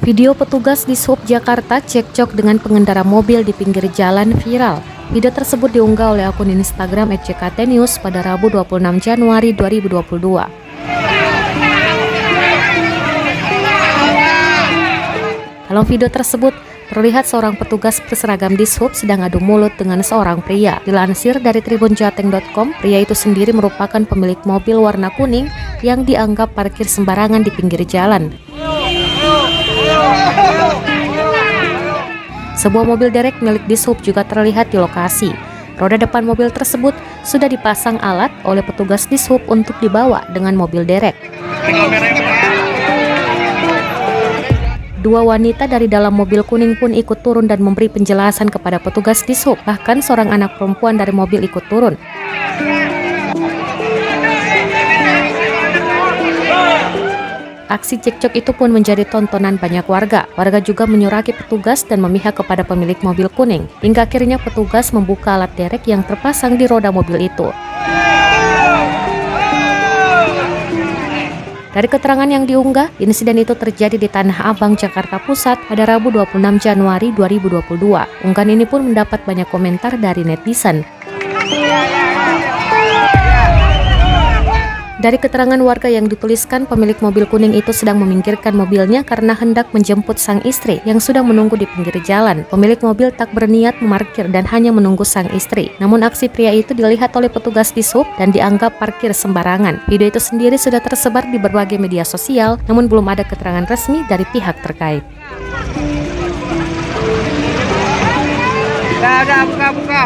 Video petugas di Sub Jakarta cekcok dengan pengendara mobil di pinggir jalan viral. Video tersebut diunggah oleh akun Instagram @cktnews pada Rabu 26 Januari 2022. Dalam video tersebut, terlihat seorang petugas berseragam di Sub sedang adu mulut dengan seorang pria. Dilansir dari tribunjateng.com, pria itu sendiri merupakan pemilik mobil warna kuning yang dianggap parkir sembarangan di pinggir jalan. Sebuah mobil derek milik Dishub juga terlihat di lokasi. Roda depan mobil tersebut sudah dipasang alat oleh petugas Dishub untuk dibawa dengan mobil derek. Dua wanita dari dalam mobil kuning pun ikut turun dan memberi penjelasan kepada petugas Dishub. Bahkan seorang anak perempuan dari mobil ikut turun. Aksi cekcok itu pun menjadi tontonan banyak warga. Warga juga menyuraki petugas dan memihak kepada pemilik mobil kuning. Hingga akhirnya petugas membuka alat derek yang terpasang di roda mobil itu. Dari keterangan yang diunggah, insiden itu terjadi di Tanah Abang, Jakarta Pusat pada Rabu 26 Januari 2022. Unggahan ini pun mendapat banyak komentar dari netizen. Dari keterangan warga yang dituliskan, pemilik mobil kuning itu sedang meminggirkan mobilnya karena hendak menjemput sang istri yang sudah menunggu di pinggir jalan. Pemilik mobil tak berniat memarkir dan hanya menunggu sang istri. Namun aksi pria itu dilihat oleh petugas Dishub dan dianggap parkir sembarangan. Video itu sendiri sudah tersebar di berbagai media sosial, namun belum ada keterangan resmi dari pihak terkait. Buka.